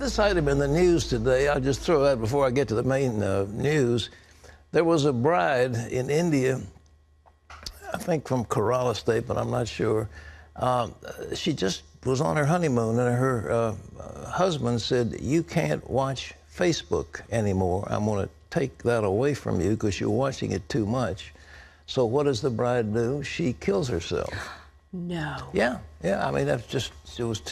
this item in the news today, I'll just throw out before I get to the main news. There was a bride in India, I think from Kerala State, but I'm not sure. She just was on her honeymoon, and her husband said, "You can't watch Facebook anymore. I'm going to take that away from you because you're watching it too much." So what does the bride do? She kills herself. No. Yeah. I mean, that's just,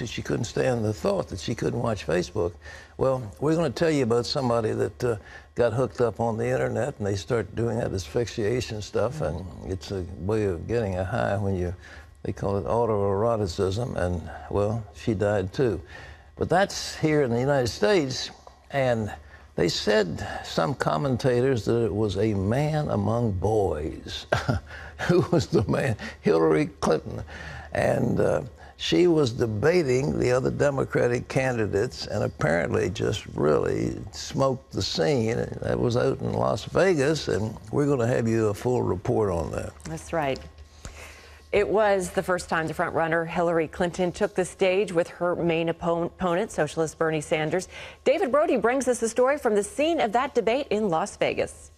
she couldn't stand the thought that she couldn't watch Facebook. Well, we're going to tell you about somebody that got hooked up on the internet, and they start doing that asphyxiation stuff, and it's a way of getting a high when they call it autoeroticism, and, well, she died too. But that's here in the United States, and they said, some commentators, that it was a man among boys. Who was the man? Hillary Clinton. And she was debating the other Democratic candidates and apparently just really smoked the scene. That was out in Las Vegas, and we're going to have you a full report on that. That's right. It was the first time the frontrunner Hillary Clinton took the stage with her main opponent, socialist Bernie Sanders. David Brody brings us the story from the scene of that debate in Las Vegas.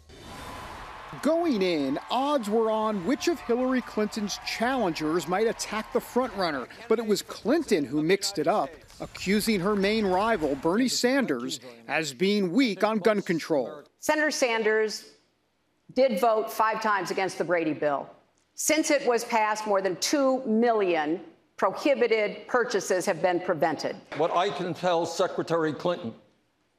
Going in, odds were on which of Hillary Clinton's challengers might attack the frontrunner, but it was Clinton who mixed it up, accusing her main rival, Bernie Sanders, as being weak on gun control. Senator Sanders did vote 5 times against the Brady bill. Since it was passed, more than 2 million prohibited purchases have been prevented. What I can tell Secretary Clinton,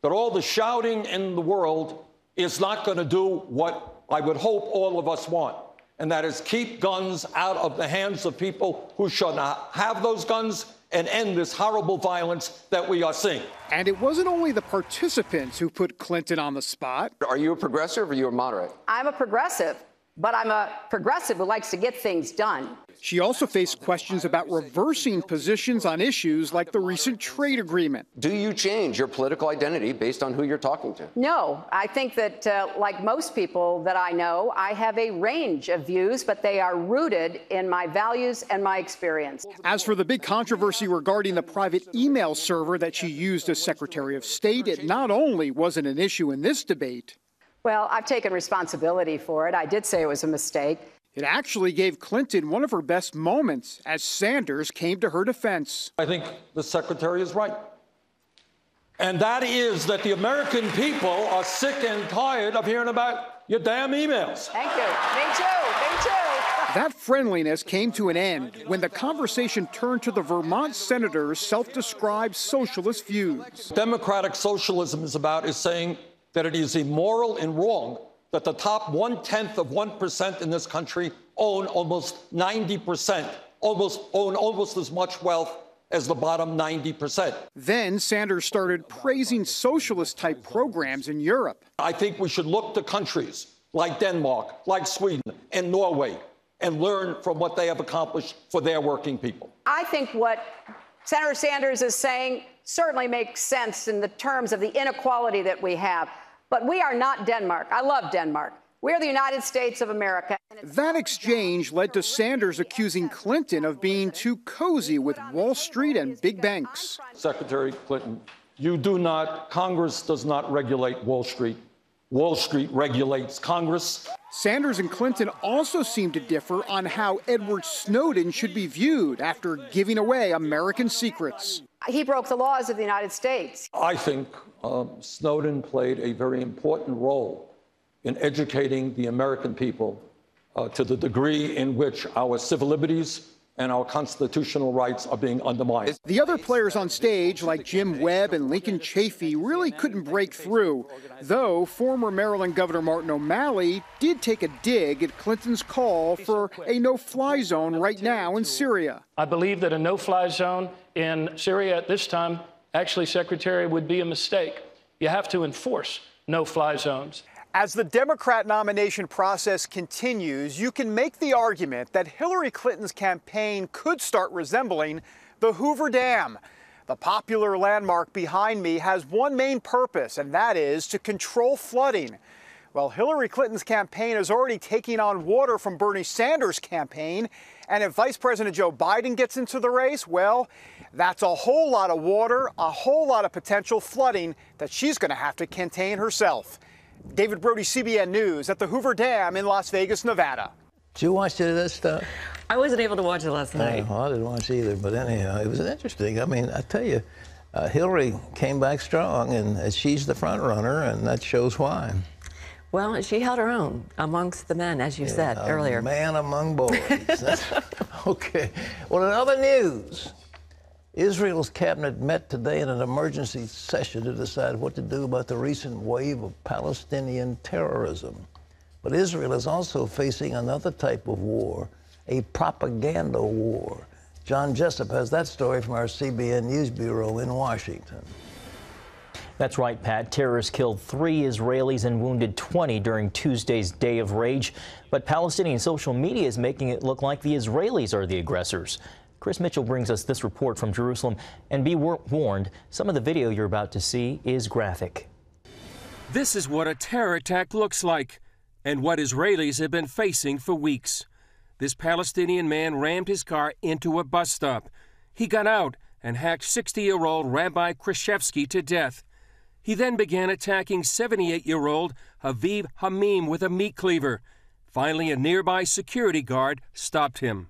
that all the shouting in the world is not going to do what I would hope all of us want, and that is keep guns out of the hands of people who should not have those guns and end this horrible violence that we are seeing. And it wasn't only the participants who put Clinton on the spot. Are you a progressive or are you a moderate? I'm a progressive, but I'm a progressive who likes to get things done. She also faced questions about reversing positions on issues like the recent trade agreement. Do you change your political identity based on who you're talking to? No, I think that, like most people that I know, I have a range of views, but they are rooted in my values and my experience. As for the big controversy regarding the private email server that she used as Secretary of State, it not only wasn't an issue in this debate. Well, I've taken responsibility for it. I did say it was a mistake. It actually gave Clinton one of her best moments as Sanders came to her defense. I think the Secretary is right. And that is that the American people are sick and tired of hearing about your damn emails. Thank you. Me too. Me too. That friendliness came to an end when the conversation turned to the Vermont senator's self-described socialist views. Democratic socialism is saying that it is immoral and wrong that the top 1/10 of 1% in this country own almost 90%, own almost as much wealth as the bottom 90%. Then Sanders started praising socialist-type programs in Europe. I think we should look to countries like Denmark, like Sweden, and Norway, and learn from what they have accomplished for their working people. I think what Senator Sanders is saying certainly makes sense in the terms of the inequality that we have. But we are not Denmark. I love Denmark. We're the United States of America. That exchange led to Sanders accusing Clinton of being too cozy with Wall Street and big banks. Secretary Clinton, Congress does not regulate Wall Street. Wall Street regulates Congress. Sanders and Clinton also seem to differ on how Edward Snowden should be viewed after giving away American secrets. He broke the laws of the United States. I think Snowden played a very important role in educating the American people to the degree in which our civil liberties and our constitutional rights are being undermined. The other players on stage, like Jim Webb and Lincoln Chafee, really couldn't break through, though former Maryland Governor Martin O'Malley did take a dig at Clinton's call for a no-fly zone right now in Syria. I believe that a no-fly zone in Syria at this time, actually, Secretary, would be a mistake. You have to enforce no-fly zones. As the Democrat nomination process continues, you can make the argument that Hillary Clinton's campaign could start resembling the Hoover Dam. The popular landmark behind me has one main purpose, and that is to control flooding. Well, Hillary Clinton's campaign is already taking on water from Bernie Sanders' campaign, and if Vice President Joe Biden gets into the race, well, That's a whole lot of water, a whole lot of potential flooding that she's going to have to contain herself. David Brody, CBN News at the Hoover Dam in Las Vegas, Nevada. Did you watch any of that stuff? I wasn't able to watch it last night. Well, I didn't watch either, but anyhow, it was interesting. I mean, I tell you, Hillary came back strong, and she's the front runner, and that shows why. Well, she held her own amongst the men, as you said earlier. Man among boys. Okay. Well, in other news, Israel's cabinet met today in an emergency session to decide what to do about the recent wave of Palestinian terrorism. But Israel is also facing another type of war, a propaganda war. John Jessup has that story from our CBN News Bureau in Washington. That's right, Pat. Terrorists killed 3 Israelis and wounded 20 during Tuesday's Day of Rage. But Palestinian social media is making it look like the Israelis are the aggressors. Chris Mitchell brings us this report from Jerusalem. And be warned, some of the video you're about to see is graphic. This is what a terror attack looks like, and what Israelis have been facing for weeks. This Palestinian man rammed his car into a bus stop. He got out and hacked 60-year-old Rabbi Krishevsky to death. He then began attacking 78-year-old Haviv Hamim with a meat cleaver. Finally, a nearby security guard stopped him.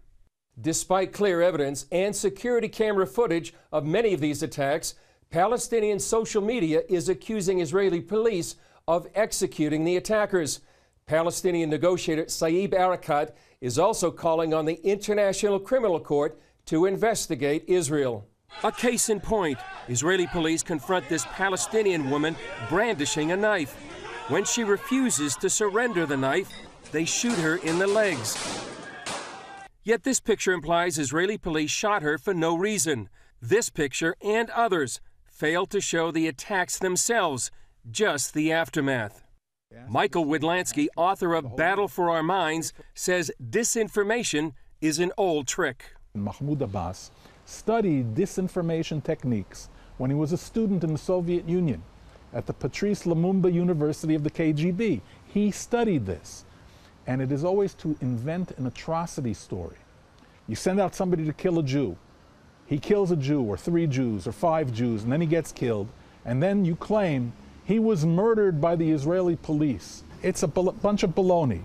Despite clear evidence and security camera footage of many of these attacks, Palestinian social media is accusing Israeli police of executing the attackers. Palestinian negotiator Saeb Erekat is also calling on the International Criminal Court to investigate Israel. A case in point, Israeli police confront this Palestinian woman brandishing a knife. When she refuses to surrender the knife, they shoot her in the legs. Yet this picture implies Israeli police shot her for no reason. This picture and others fail to show the attacks themselves, just the aftermath. Michael Widlansky, author of Battle for Our Minds, says disinformation is an old trick. Mahmoud Abbas studied disinformation techniques when he was a student in the Soviet Union at the Patrice Lumumba University of the KGB. He studied this, and it is always to invent an atrocity story. You send out somebody to kill a Jew. He kills a Jew, or 3 Jews, or 5 Jews, and then he gets killed, and then you claim he was murdered by the Israeli police. It's a bunch of baloney.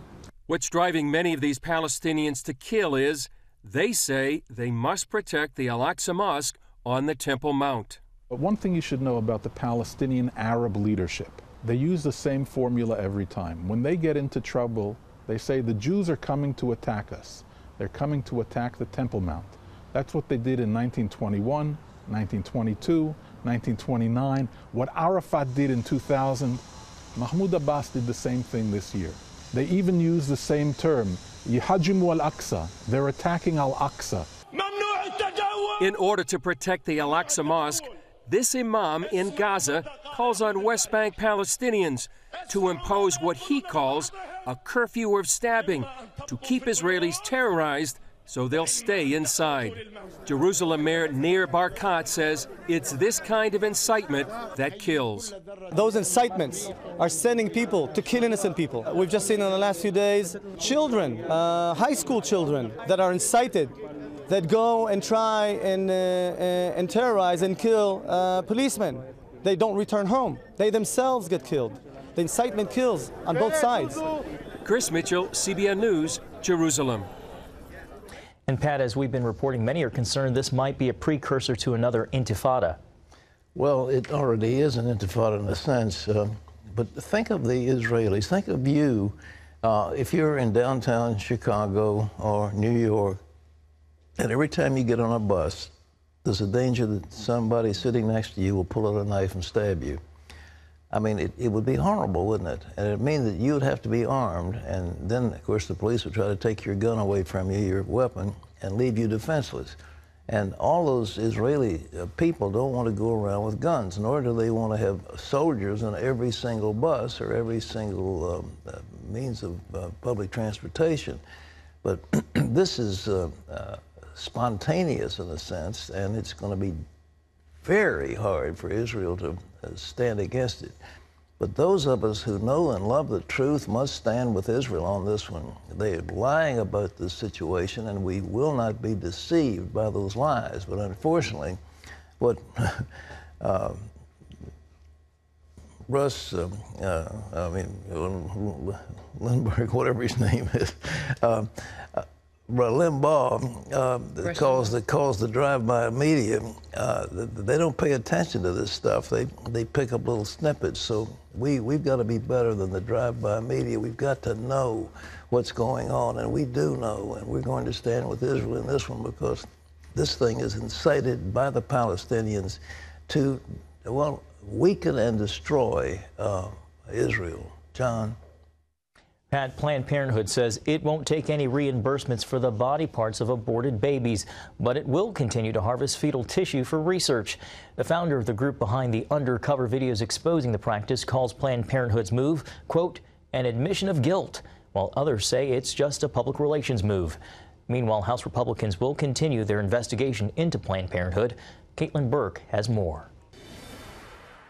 What's driving many of these Palestinians to kill is they say they must protect the Al-Aqsa Mosque on the Temple Mount. But one thing you should know about the Palestinian Arab leadership, they use the same formula every time. When they get into trouble, they say the Jews are coming to attack us. They're coming to attack the Temple Mount. That's what they did in 1921, 1922, 1929, what Arafat did in 2000. Mahmoud Abbas did the same thing this year. They even use the same term, Yihajimu al-Aqsa. They're attacking al-Aqsa. In order to protect the Al-Aqsa Mosque, this imam in Gaza calls on West Bank Palestinians to impose what he calls a curfew of stabbing to keep Israelis terrorized so they'll stay inside. Jerusalem Mayor Nir Barkat says it's this kind of incitement that kills. Those incitements are sending people to kill innocent people. We've just seen in the last few days children, high school children, that are incited, that go and try and terrorize and kill policemen. They don't return home. They themselves get killed. The incitement kills on both sides. Chris Mitchell, CBN News, Jerusalem. And Pat, as we've been reporting, many are concerned this might be a precursor to another intifada. Well, it already is an intifada in a sense. But think of the Israelis. Think of you if you're in downtown Chicago or New York, and every time you get on a bus, there's a danger that somebody sitting next to you will pull out a knife and stab you. I mean, it would be horrible, wouldn't it? And it would mean that you would have to be armed, and then, of course, the police would try to take your gun away from you, your weapon, and leave you defenseless. And all those Israeli people don't want to go around with guns, nor do they want to have soldiers on every single bus or every single means of public transportation. But this is spontaneous in a sense, and it's going to be very hard for Israel to stand against it. But those of us who know and love the truth must stand with Israel on this one. They are lying about this situation, and we will not be deceived by those lies. But unfortunately, what Russ, Lindbergh, whatever his name is, Limbaugh calls the drive-by media. They don't pay attention to this stuff. They pick up little snippets. So we've got to be better than the drive-by media. We've got to know what's going on, and we do know. And we're going to stand with Israel in this one because this thing is incited by the Palestinians to, well, weaken and destroy Israel. John? Pat, Planned Parenthood says it won't take any reimbursements for the body parts of aborted babies, but it will continue to harvest fetal tissue for research. The founder of the group behind the undercover videos exposing the practice calls Planned Parenthood's move, quote, an admission of guilt, while others say it's just a public relations move. Meanwhile, House Republicans will continue their investigation into Planned Parenthood. Caitlin Burke has more.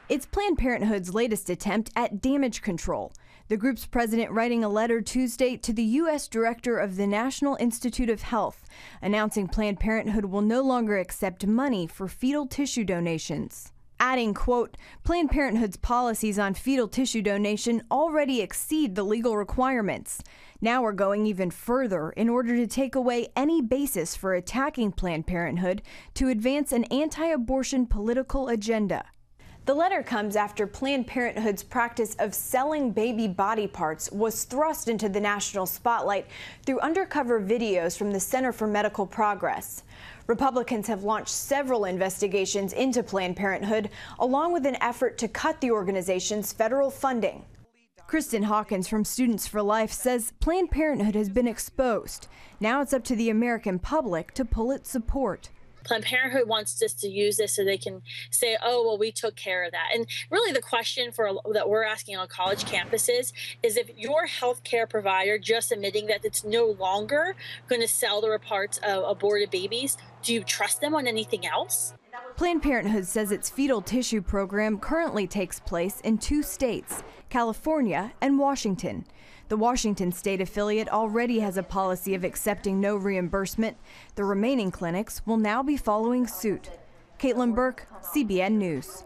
It's Planned Parenthood's latest attempt at damage control. The group's president writing a letter Tuesday to the U.S. Director of the National Institute of Health, announcing Planned Parenthood will no longer accept money for fetal tissue donations. Adding, quote, Planned Parenthood's policies on fetal tissue donation already exceed the legal requirements. Now we're going even further in order to take away any basis for attacking Planned Parenthood to advance an anti-abortion political agenda. The letter comes after Planned Parenthood's practice of selling baby body parts was thrust into the national spotlight through undercover videos from the Center for Medical Progress. Republicans have launched several investigations into Planned Parenthood, along with an effort to cut the organization's federal funding. Kristen Hawkins from Students for Life says Planned Parenthood has been exposed. Now it's up to the American public to pull its support. Planned Parenthood wants us to use this so they can say, oh, well, we took care of that. And really the question that we're asking on college campuses is if your health care provider just admitting that it's no longer going to sell the parts of aborted babies, do you trust them on anything else? Planned Parenthood says its fetal tissue program currently takes place in 2 states, California and Washington. The Washington state affiliate already has a policy of accepting no reimbursement. The remaining clinics will now be following suit. Caitlin Burke, CBN News.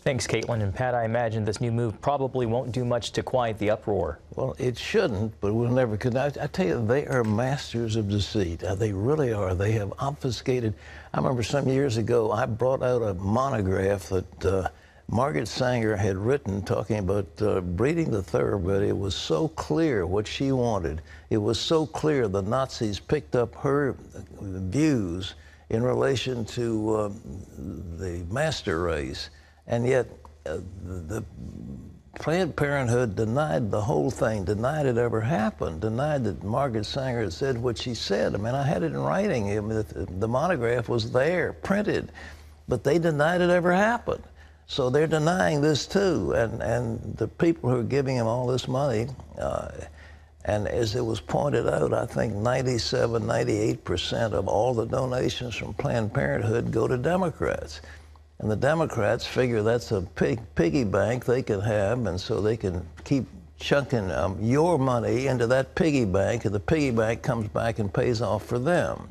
Thanks, Caitlin. And Pat, I imagine this new move probably won't do much to quiet the uproar. Well, it shouldn't, but we'll never could. I tell you, they are masters of deceit. They really are. They have obfuscated. I remember some years ago, I brought out a monograph that Margaret Sanger had written talking about breeding the thoroughbred. It was so clear what she wanted. It was so clear the Nazis picked up her views in relation to the master race. And yet the Planned Parenthood denied the whole thing, denied it ever happened, denied that Margaret Sanger had said what she said. I mean, I had it in writing. I mean, the monograph was there, printed, but they denied it ever happened. So they're denying this too, and the people who are giving them all this money, and as it was pointed out, I think 97, 98% of all the donations from Planned Parenthood go to Democrats. And the Democrats figure that's a piggy bank they can have, and so they can keep chunking your money into that piggy bank, and the piggy bank comes back and pays off for them.